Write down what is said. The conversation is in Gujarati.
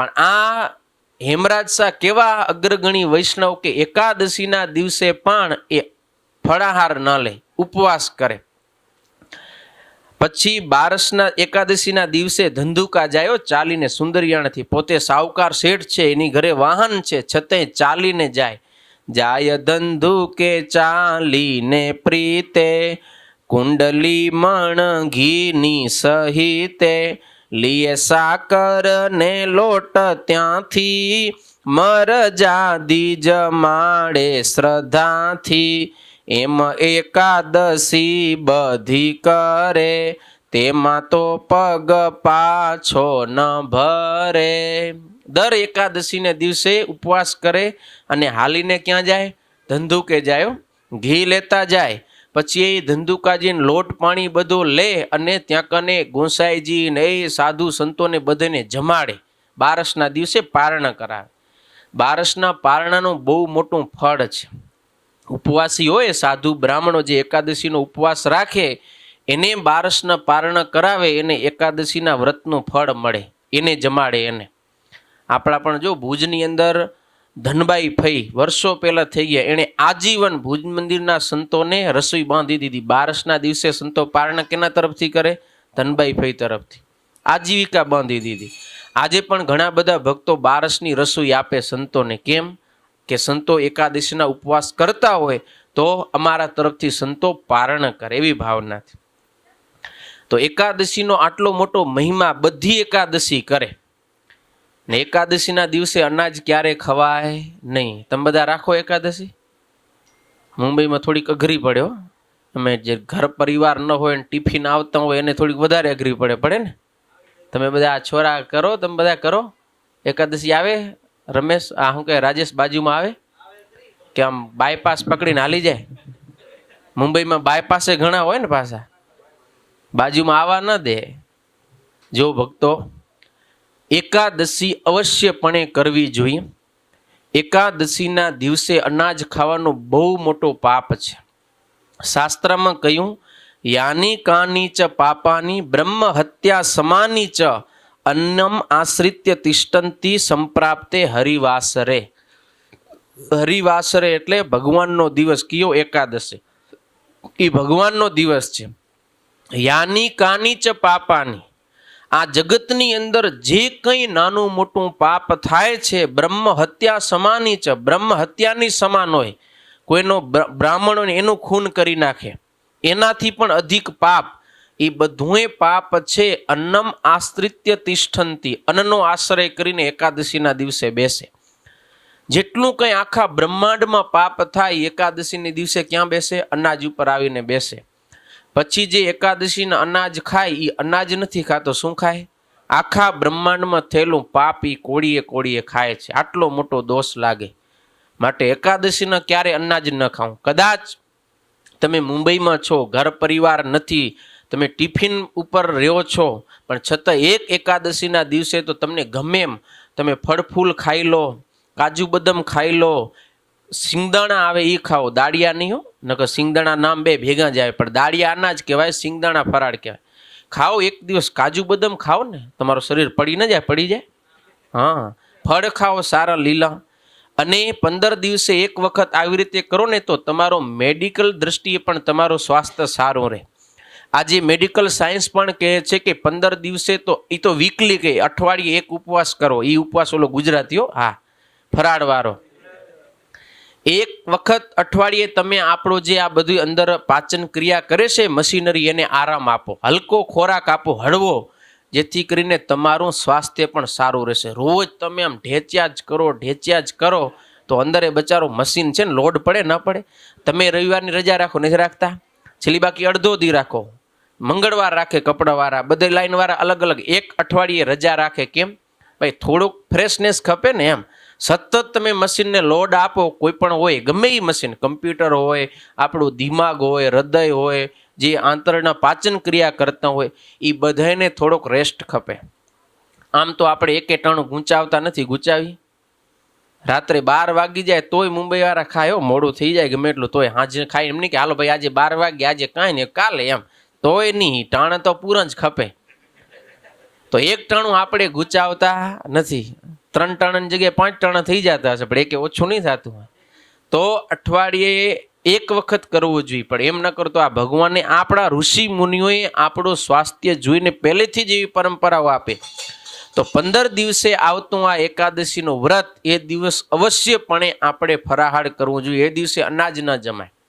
પણ આ હેમરાજ શાહ કેવા અગ્રગણી વૈષ્ણવ કે એકાદશીના દિવસે પણ એ ફળાહાર ન લે, ઉપવાસ કરે. પછી બારસના એકાદશીના દિવસે ધંધુકા જાય ચાલીને સુંદરિયાણાથી. પોતે સાવકાર શેઠ છે, એની ઘરે વાહન છે, છતાંય ચાલીને જાય. જાય ધંધુકે ચાલીને પ્રીતે, કુંડલી મણ ઘીની સહિતે, લીએ સાકર ને લોટ ત્યાંથી, મરજાદી જમાડે શ્રદ્ધાથી. એમ એકાદશી બધી કરે, તેમાં તો પગ પાછો ન ભરે. દર એકાદશીને દિવસે ઉપવાસ કરે અને હાલીને ક્યાં જાય? ધંધુકે જાય, ઘી લેતા જાય. પછી એ ધંધુકાજીને લોટ પાણી બધું લે અને ત્યાં કને ગોસાઈજી ને એ સાધુ સંતોને બધાને જમાડે. બારસના દિવસે પારણા કરાવે. બારસના પારણાનું બહુ મોટું ફળ છે. ઉપવાસી હોય સાધુ બ્રાહ્મણો જે એકાદશીનો ઉપવાસ રાખે એને બારસના પારણા કરાવે, એને એકાદશીના વ્રતનું ફળ મળે, એને જમાડે. એને આપણા પણ જો ભુજની અંદર ધનબાઈ ફઈ વર્ષો પહેલા થઈ ગયા, એણે આજીવન ભુજ મંદિરના સંતોને રસોઈ બાંધી દીધી. બારસના દિવસે સંતો પારણા કેના તરફથી કરે? ધનબાઈ ફઈ તરફથી. આજીવિકા બાંધી દીધી. આજે પણ ઘણા બધા ભક્તો બારસની રસોઈ આપે સંતોને. કેમ કે સંતો એકાદશીના ઉપવાસ કરતા હોય તો અમારા તરફથી સંતો પારણ કરે, એવી ભાવનાથી. તો એકાદશીનો આટલો મોટો મહિમા બધી એકાદશી કરે ને એકાદશીના દિવસે અનાજ ક્યારે ખવાય નહીં. તમે બધા રાખો એકાદશી. મુંબઈમાં થોડીક અઘરી પડે હો. અમે જે ઘર પરિવાર ન હોય ને ટિફિન આવતા હોય એને થોડીક વધારે અઘરી પડે ને. તમે બધા આ છોરા કરો, તમે બધા કરો. એકાદશી આવે રમેશ, આ શું કહે રાજેશ બાજુમાં આવે કે આમ બાયપાસ પકડીને હાલી જાય? મુંબઈમાં બાયપાસે ઘણા હોય ને પાછા, બાજુમાં આવવા ન દે. જો ભક્તો, એકાદશી અવશ્યપણે કરવી જોઈએ. એકાદશીના દિવસે અનાજ ખાવાનું બહુ મોટો પાપ છે. શાસ્ત્રમાં કહ્યું, યાની કાની ચ પાપાની બ્રહ્મ હત્યા સમાની ચ અન્નમ આશ્રિત્ય તિષ્ઠંતી સંપ્રાપ્તે હરિવાસરે. હરિવાસરે એટલે ભગવાનનો દિવસ. કયો? એકાદશી. એ ભગવાનનો દિવસ છે. યાની કાની ચ પાપાની, આ જગતની અંદર જે કંઈ નાનું મોટું પાપ થાય છે બ્રહ્મ હત્યા સમાની ચ, બ્રહ્મ હત્યાની સમાન હોય. કોઈનો બ્રાહ્મણોને એનું ખૂન કરી નાખે, એનાથી પણ અધિક પાપ. એ બધુંય પાપ છે. અન્નમ આશ્રિત્ય તિષ્ઠંતી, અન્નનો આશ્રય કરીને એકાદશીના દિવસે બેસે. જેટલું કંઈ આખા બ્રહ્માંડમાં પાપ થાય એકાદશીના દિવસે ક્યાં બેસે? અનાજ ઉપર આવીને બેસે. પછી જે એકાદશીના અનાજ ખાય એ અનાજ નથી ખાતો, શું ખાય? આખા બ્રહ્માંડમાં થયેલું પાપ એ કોળીએ કોળીએ ખાય છે. આટલો મોટો દોષ લાગે. માટે એકાદશીના ક્યારે અનાજ ન ખાવું. કદાચ તમે મુંબઈમાં છો, ઘર પરિવાર નથી, તમે ટિફિન ઉપર રહ્યો છો, પણ છતાં એક એકાદશીના દિવસે તો તમને ગમે એમ તમે ફળ ફૂલ ખાઈ લો, કાજુ બદામ ખાઈ લો, સિંગદાણા આવે એ ખાઓ, દાળિયા નહીં હો. નકર સિંગદાણા નામ બે ભેગા જાય, પણ દાળિયા અનાજ કહેવાય, સિંગદાણા ફરાળ કહેવાય. ખાઓ એક દિવસ કાજુ બદામ ખાઓ ને, તમારું શરીર પડી ન જાય? પડી જાય. હા, ફળ ખાઓ સારા લીલા. અને 15 દિવસે એક વખત આવી રીતે કરો ને તો તમારો મેડિકલ દ્રષ્ટિએ પણ તમારું સ્વાસ્થ્ય સારું રહે. આજે મેડિકલ સાયન્સ પણ કહે છે કે 15 દિવસે તો એ તો વીકલી કહે, અઠવાડિયે એક ઉપવાસ કરો. એ ઉપવાસ ઓલો ગુજરાતીઓ, હા, ફરાળવાળો. એક વખત અઠવાડિયે તમે આપણો જે આ બધું અંદર પાચન ક્રિયા કરે છે મશીનરી, એને આરામ આપો, હલકો ખોરાક આપો, હળવો, જેથી કરીને તમારું સ્વાસ્થ્ય પણ સારું રહેશે. રોજ તમે આમ ઢેચ્યા જ કરો તો અંદરે બચારો મશીન છે ને લોડ પડે ન પડે. તમે રવિવારની રજા રાખો, નથી રાખતા? છેલ્લી બાકી અડધો દી રાખો, મંગળવાર રાખે કપડાવાળા, બધે લાઈનવાળા અલગ અલગ એક અઠવાડિયે રજા રાખે. કેમ ભાઈ? થોડુંક ફ્રેશનેસ ખપે ને. એમ સતત તમે મશીનને લોડ આપો, કોઈ પણ હોય, ગમે એ મશીન, કમ્પ્યુટર હોય, આપણું દિમાગ હોય, હૃદય હોય, જે આંતરના પાચન ક્રિયા કરતા હોય, એ બધાને થોડોક રેસ્ટ ખપે. આમ તો આપણે એકે ટાણું ગૂંચાવતા નથી. ગૂંચાવી રાત્રે 12 વાગી જાય તોય મુંબઈવાળા ખાય, મોડું થઈ જાય ગમે એટલું, તોય હાજે ખાય. એમ નહીં કે હાલો ભાઈ આજે 12 વાગે, આજે કાંઈ નહીં, કાલે, એમ તોય નહીં. ટાણે તો પૂરા જ ખપે. તો એક ટાણું આપણે ગુચાવતા નથી. 3 ટાણાની જગ્યાએ 5 ટાણા થઈ જતા હશે, પણ એ ઓછું નહીં થતું હોય. તો અઠવાડિયે એક વખત કરવું જોઈએ. પણ એમ ન કરતો આ ભગવાને આપણા ઋષિ મુનિઓએ આપણું સ્વાસ્થ્ય જોઈને પહેલેથી જ એવી પરંપરાઓ આપે. તો 15 દિવસે આવતું આ એકાદશીનું વ્રત, એ દિવસ અવશ્યપણે આપણે ફરાહાર કરવું જોઈએ. એ દિવસે અનાજ ન જમાય.